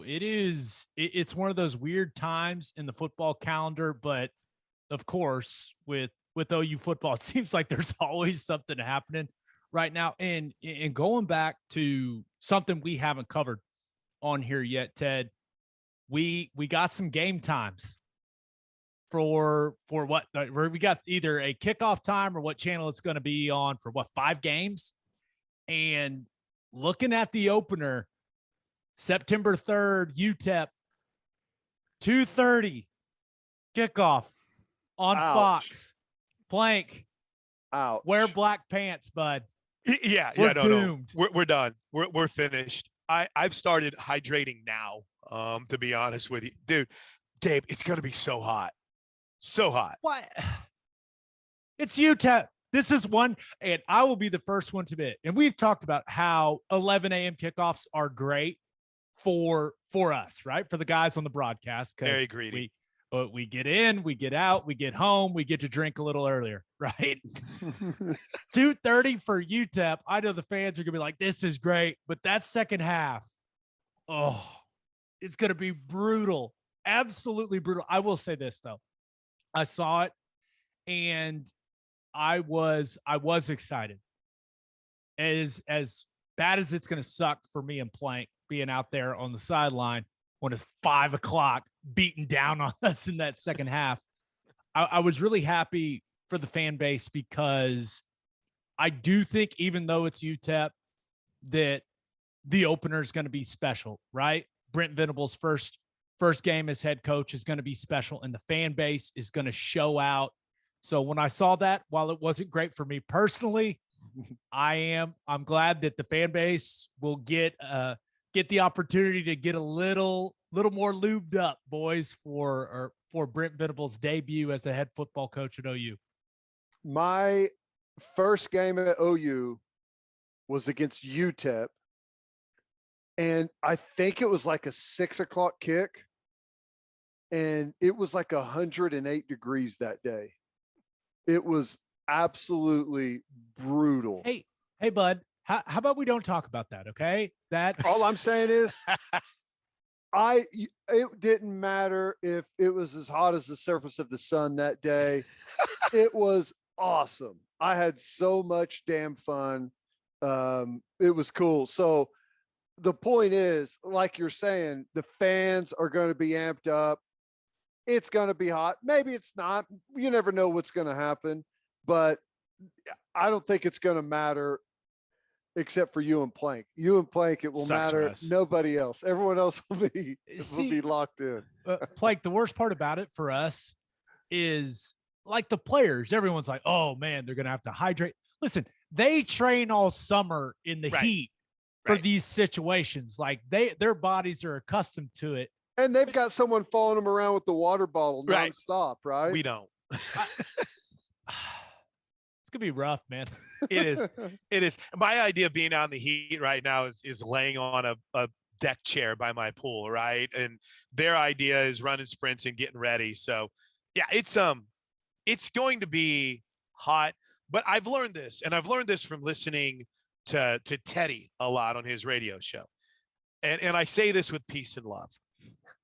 So it's one of those weird times in the football calendar, but of course, with OU football, it seems like there's always something happening right now. And going back to something we haven't covered on here yet, Ted, we got some game times for what we got, either a kickoff time or what channel it's going to be on for what, 5 games. And looking at the opener, September 3rd, UTEP, 2:30 kickoff on Ouch. Fox. Plank, Ouch. wear black pants, bud. Yeah, We're no, doomed. no. We're done. We're finished. I've started hydrating now. To be honest with you, dude, Gabe, it's gonna be so hot, so hot. What? It's UTEP. This is one, and I will be the first one to admit. And we've talked about how 11 a.m. kickoffs are great for us, right? For the guys on the broadcast, because Very greedy. We get in, we get out, we get home, we get to drink a little earlier, right? 2:30 for UTEP. I know the fans are gonna be like, "This is great," but that second half, oh, it's gonna be brutal, absolutely brutal. I will say this though, I saw it, and I was excited. As bad as it's gonna suck for me and Plank being out there on the sideline when it's 5 o'clock beating down on us in that second half, I was really happy for the fan base, because I do think, even though it's UTEP, that the opener is going to be special, right? Brent Venables' first game as head coach is going to be special, and the fan base is going to show out. So when I saw that, while it wasn't great for me personally, I'm glad that the fan base will get the opportunity to get a little more lubed up, boys, for Brent Venables' debut as the head football coach at OU. My first game at OU was against UTEP, and I think it was like a 6 o'clock kick, and it was like 108 degrees that day. It was absolutely brutal. Hey, bud, how about we don't talk about that, okay? That all I'm saying is, it didn't matter if it was as hot as the surface of the sun that day. It was awesome. I had so much damn fun. It was cool. So the point is, like you're saying, the fans are going to be amped up. It's going to be hot. Maybe it's not. You never know what's going to happen, but I don't think it's going to matter, except for you and Plank. You and Plank, it will matter. Nobody else. Everyone else will be locked in. Plank, the worst part about it for us is, like, the players. Everyone's like, "Oh man, they're going to have to hydrate." Listen, they train all summer in the heat for these situations. Like, their bodies are accustomed to it. And they've got someone following them around with the water bottle nonstop, right? We don't. It's gonna be rough, man. It is. My idea of being out in the heat right now is laying on a deck chair by my pool, right? And their idea is running sprints and getting ready. So yeah, it's going to be hot. But I've learned this, and I've learned this from listening to Teddy a lot on his radio show. And I say this with peace and love.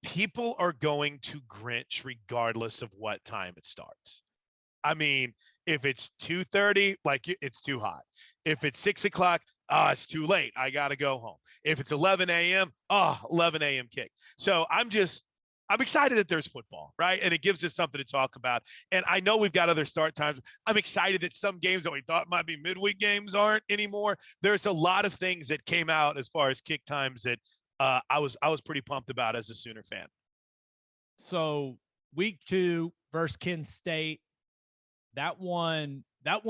People are going to Grinch regardless of what time it starts. I mean, if it's 2:30, like, it's too hot. If it's 6 o'clock, it's too late. I got to go home. If it's 11 a.m., 11 a.m. kick. So I'm excited that there's football, right? And it gives us something to talk about. And I know we've got other start times. I'm excited that some games that we thought might be midweek games aren't anymore. There's a lot of things that came out as far as kick times that I was pretty pumped about as a Sooner fan. So week 2 versus Kent State, that one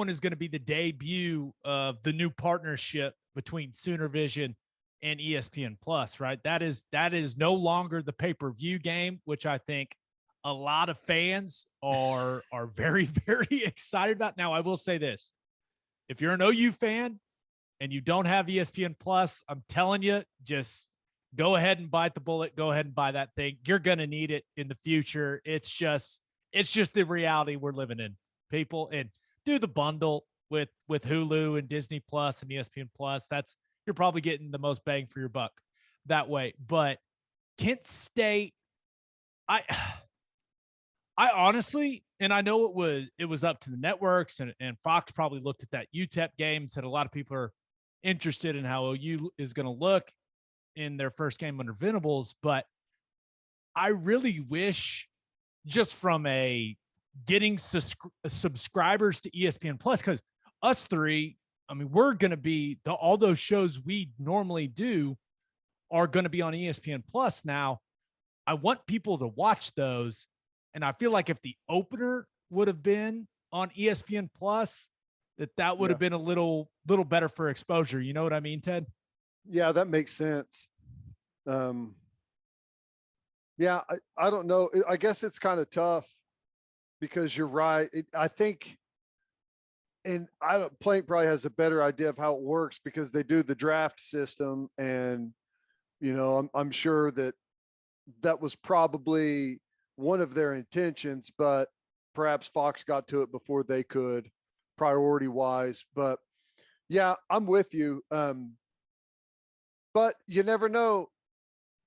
is going to be the debut of the new partnership between Sooner Vision and ESPN Plus, right? That is no longer the pay-per-view game, which I think a lot of fans are very, very excited about. Now, I will say this: if you're an OU fan and you don't have ESPN Plus, I'm telling you, just go ahead and bite the bullet. Go ahead and buy that thing. You're going to need it in the future. It's just the reality we're living in, people. And do the bundle with Hulu and Disney Plus and ESPN Plus. You're probably getting the most bang for your buck that way. But Kent State, I honestly, and I know it was up to the networks, and Fox probably looked at that UTEP game and said a lot of people are interested in how OU is going to look in their first game under Venables, but I really wish, just from a getting subscribers to ESPN Plus, because us three, I mean, we're going to be all those shows we normally do are going to be on ESPN Plus now. I want people to watch those, and I feel like if the opener would have been on ESPN Plus, that would have been a little better for exposure. You know what I mean, Ted? Yeah, that makes sense. Yeah, I don't know. I guess it's kind of tough because you're right. I think, and Plank probably has a better idea of how it works because they do the draft system, and I'm sure that was probably one of their intentions, but perhaps Fox got to it before they could, priority wise. But yeah, I'm with you. But you never know.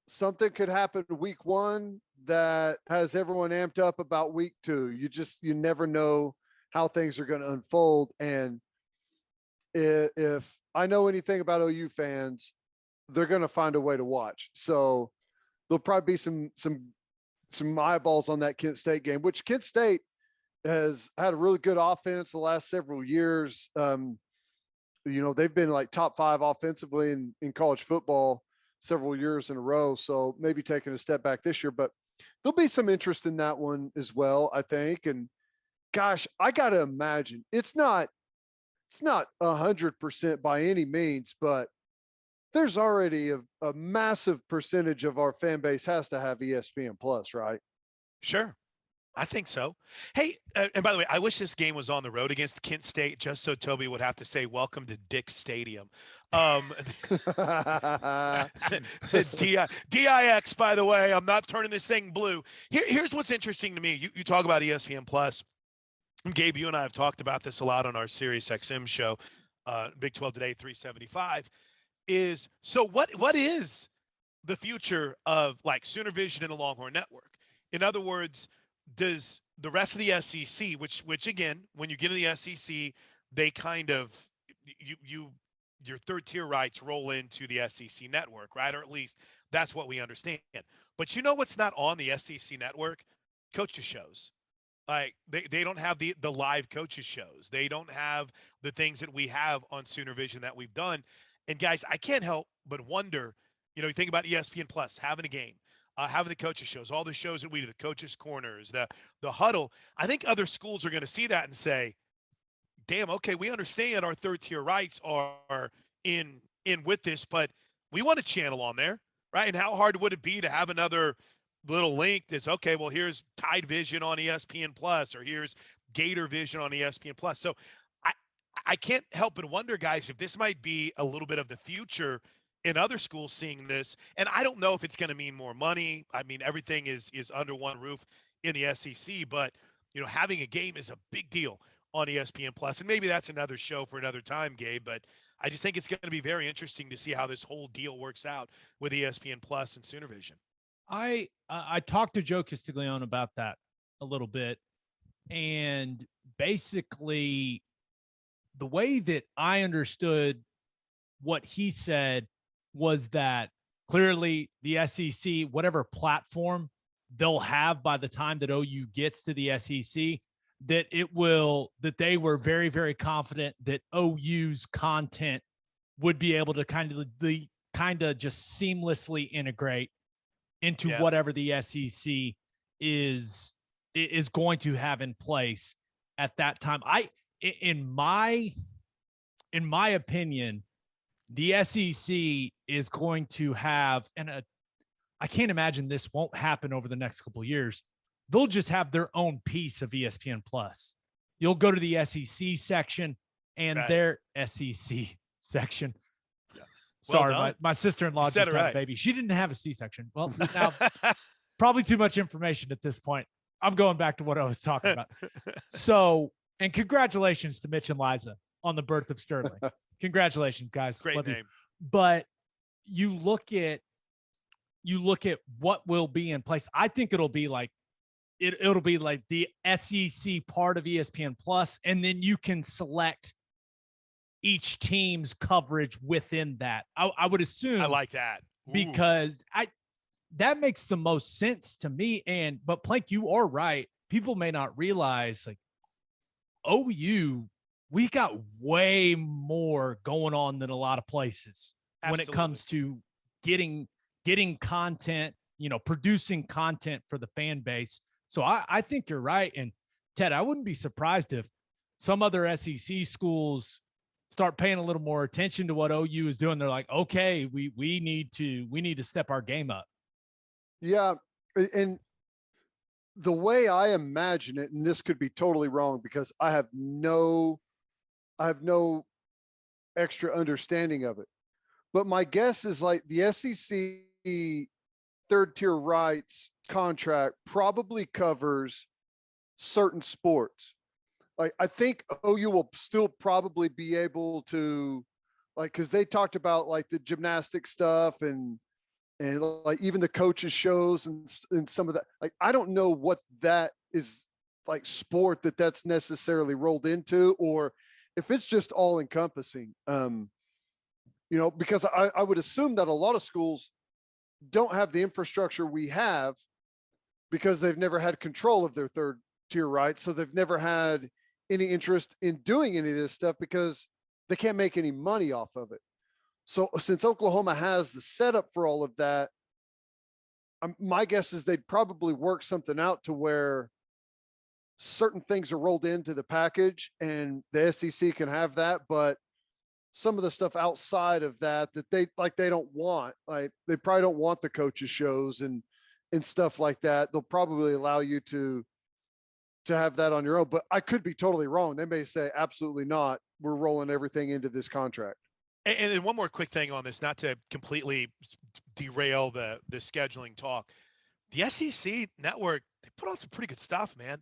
Something could happen week 1 that has everyone amped up about week 2. You never know how things are going to unfold. And if I know anything about OU fans, they're going to find a way to watch. So there'll probably be some eyeballs on that Kent State game, which Kent State has had a really good offense the last several years. They've been like top 5 offensively in college football several years in a row. So maybe taking a step back this year, but there'll be some interest in that one as well, I think. And gosh, I got to imagine it's not 100% by any means, but there's already a massive percentage of our fan base has to have ESPN Plus, right? Sure. I think so. Hey, and by the way, I wish this game was on the road against Kent State, just so Toby would have to say, "Welcome to Dick's Stadium." DIX, by the way, I'm not turning this thing blue. Here's what's interesting to me. You talk about ESPN Plus. Gabe, you and I have talked about this a lot on our Sirius XM show, Big 12 Today 375. What is the future of like Sooner Vision and the Longhorn Network? In other words, does the rest of the SEC, which again, when you get to the SEC, they kind of your third tier rights roll into the SEC network, right? Or at least that's what we understand. But you know what's not on the SEC network? Coaches shows. Like they don't have the live coaches shows. They don't have the things that we have on Sooner Vision that we've done. And guys, I can't help but wonder, you think about ESPN Plus having a game. Having the coaches shows, all the shows that we do, the coaches corners, the huddle. I think other schools are going to see that and say, damn, okay, we understand our third tier rights are in with this, but we want a channel on there, right? And how hard would it be to have another little link that's okay, well, here's Tide Vision on ESPN Plus, or here's Gator Vision on ESPN Plus. So I can't help but wonder, guys, if this might be a little bit of the future in other schools seeing this. And I don't know if it's going to mean more money. I mean, everything is under one roof in the SEC, but having a game is a big deal on ESPN Plus. And maybe that's another show for another time, Gabe, but I just think it's going to be very interesting to see how this whole deal works out with ESPN Plus and Sooner Vision. I talked to Joe Castiglione about that a little bit, and basically the way that I understood what he said was that clearly the SEC, whatever platform they'll have by the time that OU gets to the SEC, that they were very, very confident that OU's content would be able to kind of just seamlessly integrate into whatever the SEC is going to have in place at that time. In my opinion, the SEC is going to have, and I can't imagine this won't happen over the next couple of years. They'll just have their own piece of ESPN Plus. You'll go to the SEC section and their SEC section. Yeah. Sorry, my sister-in-law just had a baby. She didn't have a C-section. Well, now probably too much information at this point. I'm going back to what I was talking about. So, and congratulations to Mitch and Liza on the birth of Sterling. Congratulations, guys. Great Love name. you. But you look at you look at what will be in place. I think it'll be like it'll be like the SEC part of ESPN Plus, and then you can select each team's coverage within that. I would assume. I like that. Ooh. Because that makes the most sense to me. But Plank, you are right. People may not realize, like, OU, we got way more going on than a lot of places. Absolutely. When it comes to getting content, producing content for the fan base. So I think you're right. And Ted, I wouldn't be surprised if some other SEC schools start paying a little more attention to what OU is doing. They're like, okay, we need to step our game up. Yeah. And the way I imagine it, and this could be totally wrong because I have no extra understanding of it, but my guess is like the SEC third tier rights contract probably covers certain sports. Like, I think OU will still probably be able to, like, cause they talked about like the gymnastic stuff and like even the coaches shows and some of that. Like, I don't know what that is like sport that's necessarily rolled into, or if it's just all encompassing, because I would assume that a lot of schools don't have the infrastructure we have because they've never had control of their third tier rights. So they've never had any interest in doing any of this stuff because they can't make any money off of it. So since Oklahoma has the setup for all of that, my guess is they'd probably work something out to where certain things are rolled into the package and the SEC can have that, but some of the stuff outside of that they don't want, like they probably don't want the coaches shows and stuff like that. They'll probably allow you to have that on your own, but I could be totally wrong. They may say, absolutely not. We're rolling everything into this contract. And then one more quick thing on this, not to completely derail the scheduling talk. The SEC network, they put on some pretty good stuff, man.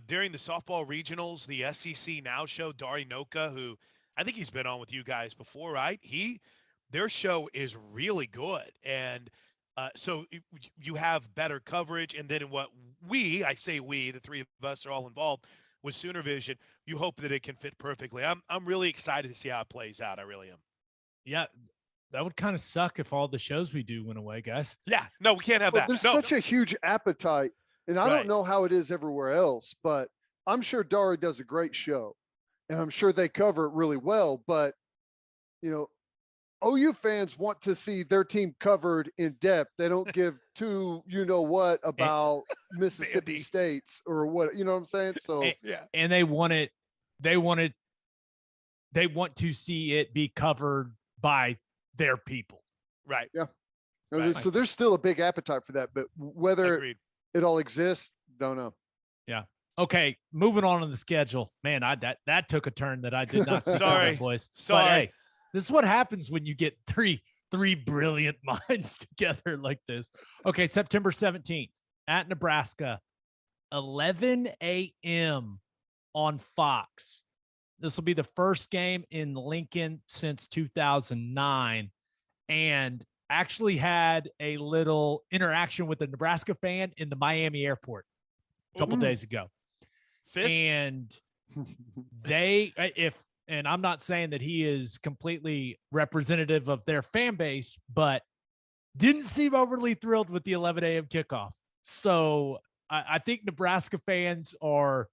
During the softball regionals, the SEC Now show, Dari Noka, who I think he's been on with you guys before, right? Their show is really good. And so you have better coverage. And then in what the three of us are all involved with Sooner Vision, you hope that it can fit perfectly. I'm really excited to see how it plays out. I really am. Yeah, that would kind of suck if all the shows we do went away, guys. Yeah, no, we can't have that. There's such a huge appetite, and I don't know how it is everywhere else, but I'm sure Dari does a great show, and I'm sure they cover it really well. But OU fans want to see their team covered in depth. They don't give two what about Mississippi State's or what, you know what I'm saying? So and they want to see it be covered by their people. Right. Yeah. Right. So there's still a big appetite for that, but whether it all exists, don't know. Yeah. Okay. Moving on to the schedule, man. That took a turn that I did not see. Sorry, boys. Sorry. But hey, this is what happens when you get three brilliant minds together like this. Okay. September 17th at Nebraska, 11 a.m. on Fox. This will be the first game in Lincoln since 2009, and actually had a little interaction with a Nebraska fan in the Miami airport a couple days ago. Fists? And and I'm not saying that he is completely representative of their fan base, but didn't seem overly thrilled with the 11 a.m. kickoff. So I think Nebraska fans are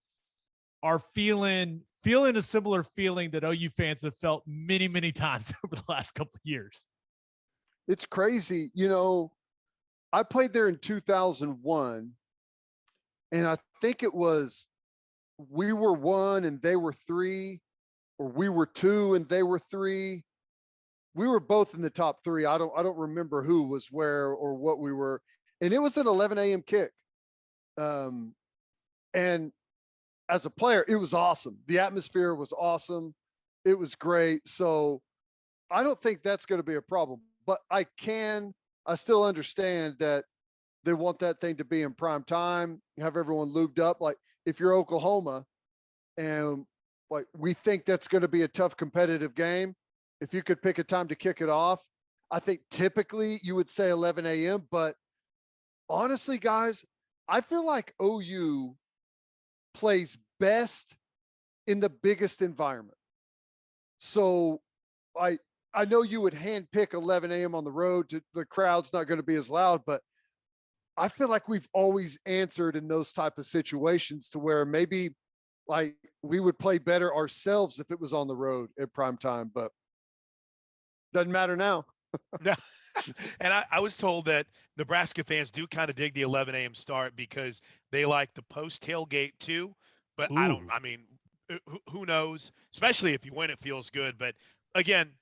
feeling a similar feeling that OU fans have felt many, many times over the last couple of years. It's crazy. I played there in 2001, and I think it was we were 1 and they were 3, or we were 2 and they were 3. We were both in the top 3. I don't remember who was where or what we were. And it was an 11 a.m. kick. And as a player, it was awesome. The atmosphere was awesome. It was great. So I don't think that's going to be a problem, but I still understand that they want that thing to be in prime time, have everyone lubed up. Like if you're Oklahoma and like, we think that's going to be a tough competitive game, if you could pick a time to kick it off, I think typically you would say 11 a.m., but honestly, guys, I feel like OU plays best in the biggest environment. So I know you would handpick 11 a.m. on the road to the crowd's not going to be as loud, but I feel like we've always answered in those type of situations to where maybe like we would play better ourselves if it was on the road at prime time, but doesn't matter now. No. And I was told that Nebraska fans do kind of dig the 11 a.m. start because they like the post tailgate too. But Ooh. I mean, who knows? Especially if you win, it feels good. But again,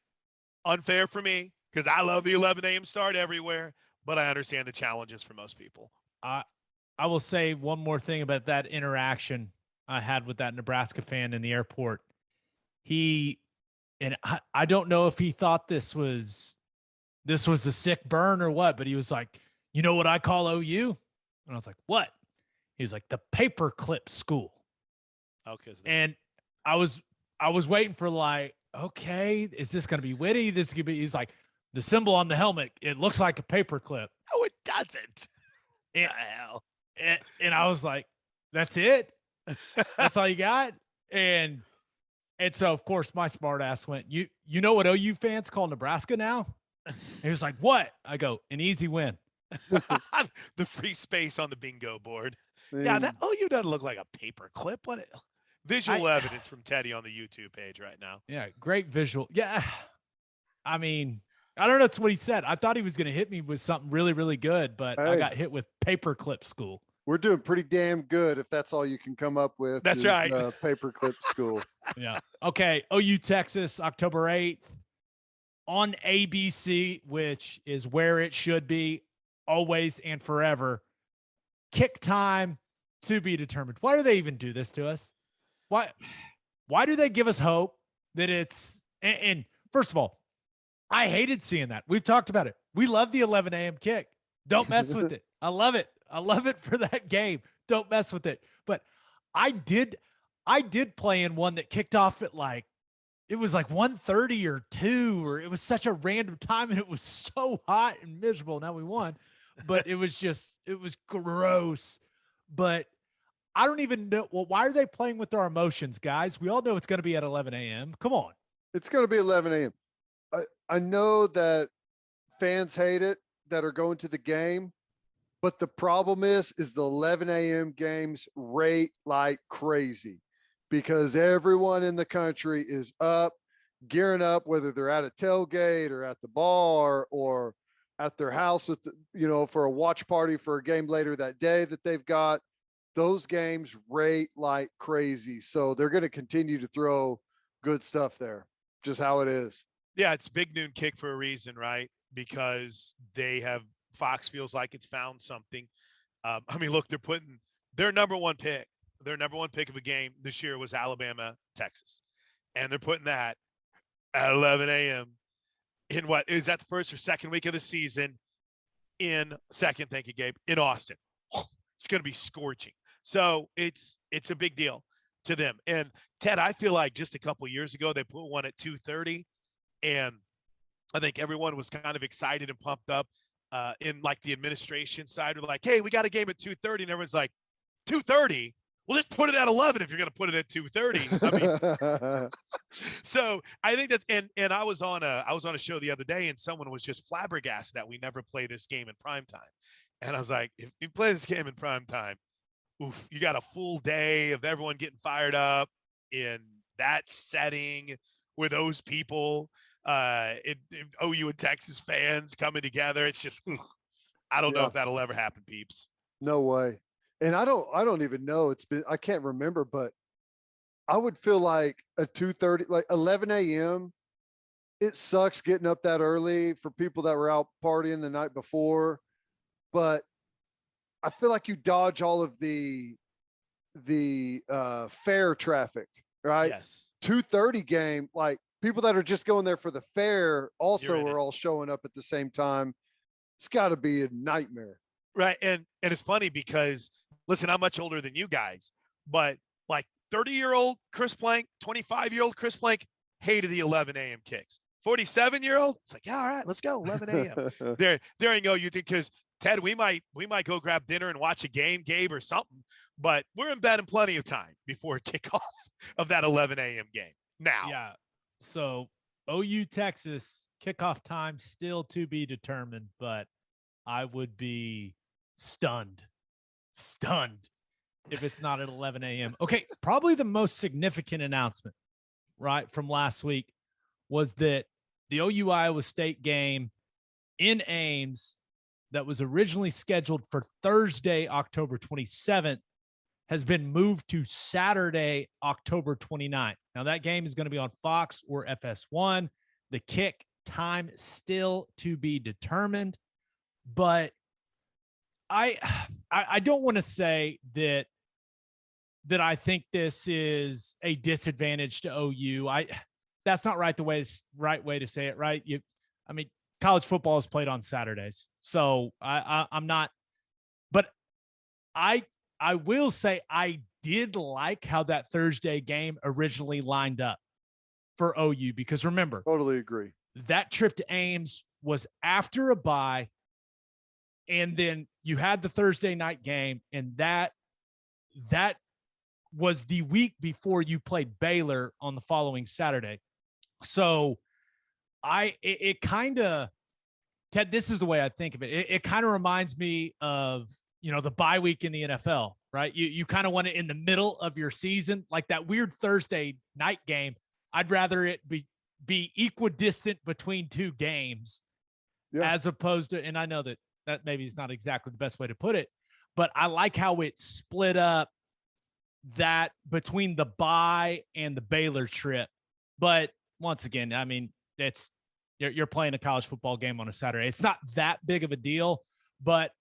unfair for me because I love the 11 a.m. start everywhere, but I understand the challenges for most people. I will say one more thing about that interaction I had with that Nebraska fan in the airport. I don't know if he thought this was a sick burn or what, but he was like, you know what I call OU? And I was like, what? He was like, the paperclip school. Okay. And I was waiting for like, okay, is this going to be witty? This could be, he's like, the symbol on the helmet, it looks like a paperclip. No, it doesn't. And, and I was like, that's it? That's all you got? And so, of course, my smart ass went, you know what OU fans call Nebraska now? And he was like, what? I go, an easy win. The free space on the bingo board. Man. Yeah, that OU doesn't look like a paperclip. What visual evidence from Teddy on the YouTube page right now. Yeah, great visual. Yeah. I mean, I don't know. That's what he said. I thought he was going to hit me with something really, really good, but I got hit with paperclip school. We're doing pretty damn good if that's all you can come up with. That's right. Paperclip school. Yeah. Okay. OU Texas, October 8th on ABC, which is where it should be always and forever. Kick time to be determined. Why do they even do this to us? Why do they give us hope that it's, and first of all, I hated seeing that. We've talked about it. We love the 11 a.m. kick. Don't mess with it. I love it. I love it for that game. Don't mess with it. But I did play in one that kicked off at like, it was like 1:30 or 2, or it was such a random time and it was so hot and miserable. Now we won, but it was gross. But I don't even know. Well, why are they playing with our emotions, guys? We all know it's going to be at 11 a.m. Come on. It's going to be 11 a.m. I know that fans hate it that are going to the game, but the problem is the 11 a.m. games rate like crazy because everyone in the country is up, gearing up, whether they're at a tailgate or at the bar or at their house with, for a watch party for a game later that day that they've got. Those games rate like crazy. So they're going to continue to throw good stuff there, just how it is. Yeah, it's big noon kick for a reason, right? Because Fox feels like it's found something. I mean, look, they're putting their number one pick of a game this year was Alabama, Texas. And they're putting that at 11 a.m. in what is that the first or second week of the season thank you, Gabe, in Austin. It's going to be scorching. So it's a big deal to them. And Ted, I feel like just a couple of years ago, they put one at 2:30. And I think everyone was kind of excited and pumped up in like the administration side. We're like, hey, we got a game at 2:30. And everyone's like, 2:30? Well, let's put it at 11 if you're going to put it at 2:30. I mean, so I think that, and I was on a show the other day and someone was just flabbergasted that we never play this game in prime time. And I was like, if you play this game in prime time, oof, you got a full day of everyone getting fired up in that setting with those people. OU and Texas fans coming together. It's just, I don't know if that'll ever happen, peeps. No way. And I don't even know. I can't remember, but I would feel like a 2:30, like 11 a.m. It sucks getting up that early for people that were out partying the night before, but I feel like you dodge all of the fair traffic, right? Yes. 2:30 game, like, people that are just going there for the fair also are all showing up at the same time. It's got to be a nightmare. Right. And it's funny because, listen, I'm much older than you guys, but like 30-year-old Chris Plank, 25-year-old Chris Plank hated the 11 a.m. kicks. 47-year-old. It's like, yeah, all right, let's go. 11 a.m. There ain't no you think because Ted, we might go grab dinner and watch a game, Gabe, or something. But we're in bed in plenty of time before kickoff of that 11 a.m. game. Now, yeah. So OU Texas kickoff time still to be determined, but I would be stunned if it's not at 11 a.m. Okay, probably the most significant announcement, right, from last week was that the OU Iowa State game in Ames that was originally scheduled for Thursday, October 27th, has been moved to Saturday, October 29th. Now, that game is going to be on Fox or FS1. The kick time still to be determined, but I don't want to say that I think this is a disadvantage to OU. That's not right way to say it, right? College football is played on Saturdays, so I'm not. But I will say I did like how that Thursday game originally lined up for OU because remember, totally agree. That trip to Ames was after a bye, and then you had the Thursday night game, and that was the week before you played Baylor on the following Saturday. So it kind of, Ted, this is the way I think of it. It kind of reminds me of, the bye week in the NFL, right? You kind of want it in the middle of your season, like that weird Thursday night game. I'd rather it be equidistant between two games as opposed to, and I know that maybe is not exactly the best way to put it, but I like how it split up that between the bye and the Baylor trip. But once again, you're playing a college football game on a Saturday. It's not that big of a deal, but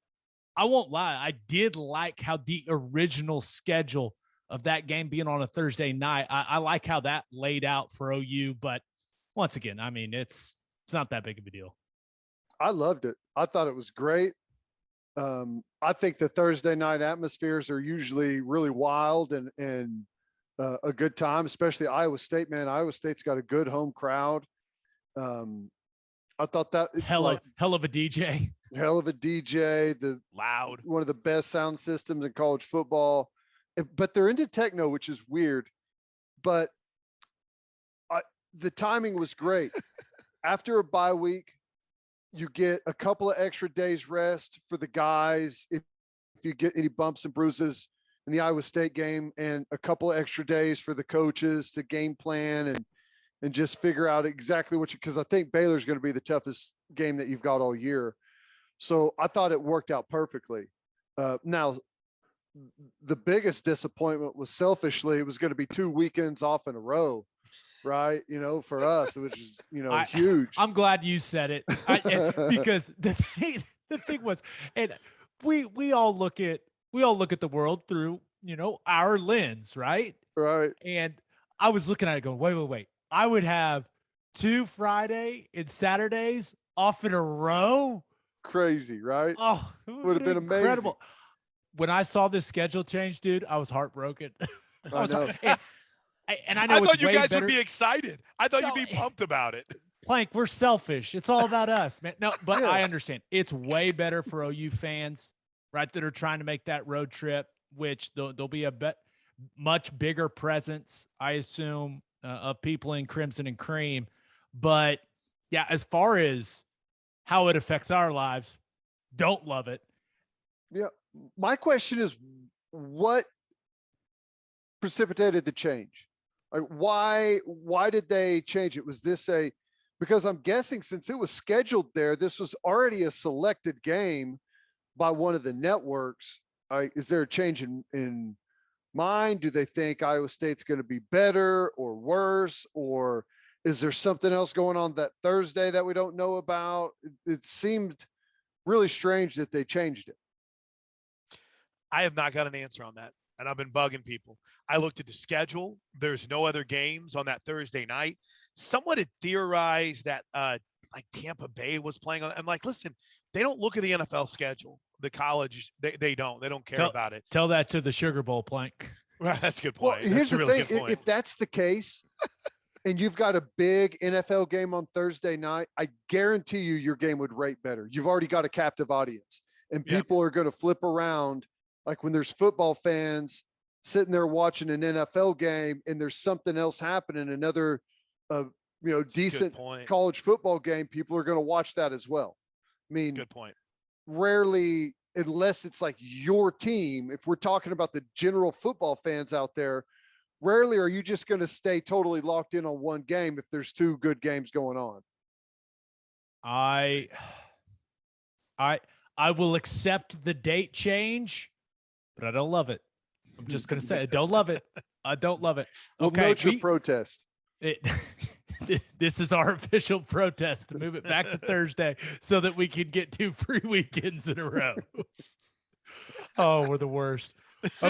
I won't lie. I did like how the original schedule of that game being on a Thursday night, I like how that laid out for OU. But once again, it's not that big of a deal. I loved it. I thought it was great. I think the Thursday night atmospheres are usually really wild and a good time, especially Iowa State, man. Iowa State's got a good home crowd. I thought that hell of a DJ, the loud, one of the best sound systems in college football, but they're into techno, which is weird, but the timing was great. After a bye week, you get a couple of extra days rest for the guys. If you get any bumps and bruises in the Iowa State game, and a couple of extra days for the coaches to game plan and just figure out exactly because I think Baylor's going to be the toughest game that you've got all year. So I thought it worked out perfectly. Now, the biggest disappointment was selfishly, it was going to be 2 weekends off in a row, right? For us, which is, huge. I'm glad you said it because the thing was, and we all look at the world through, our lens, right? Right. And I was looking at it going, wait. I would have 2 Friday and Saturdays off in a row. Crazy, right? Oh, it would have been incredible. Amazing. When I saw this schedule change, dude, I was heartbroken. I know. And I know I thought you guys better. would be excited. I thought you'd be pumped about it. Plank, we're selfish. It's all about us, man. No, but Yes. I understand. It's way better for OU fans, right, that are trying to make that road trip, which there'll be a much bigger presence, I assume, of people in crimson and cream. But yeah, as far as how it affects our lives, don't love it. Yeah. My question is, what precipitated the change? Like, why did they change it? Was this because I'm guessing since it was scheduled there, this was already a selected game by one of the networks. Is there a change in mind? Do they think Iowa State's going to be better or worse, or is there something else going on that Thursday that we don't know about? It seemed really strange that they changed it. I have not got an answer on that, and I've been bugging people. I looked at the schedule. There's no other games on that Thursday night. Someone had theorized that like Tampa Bay was playing on. I'm like, listen, they don't look at the NFL schedule. The college, they don't care about it. Tell that to the Sugar Bowl, Plank. Well, that's a good point. Well, here's that's a the really thing. good point. If that's the case, and you've got a big NFL game on Thursday night, I guarantee you your game would rate better. You've already got a captive audience, and people are going to flip around. Like when there's football fans sitting there watching an NFL game and there's something else happening, another, decent college football game, people are going to watch that as well. I mean, good point. Rarely, unless it's like your team, if we're talking about the general football fans out there, rarely are you just going to stay totally locked in on one game if there's two good games going on. I will accept the date change, but I don't love it. I'm just going to say I don't love it. I don't love it. Okay. Note your protest. This is our official protest to move it back to Thursday so that we can get 2 free weekends in a row. Oh, we're the worst.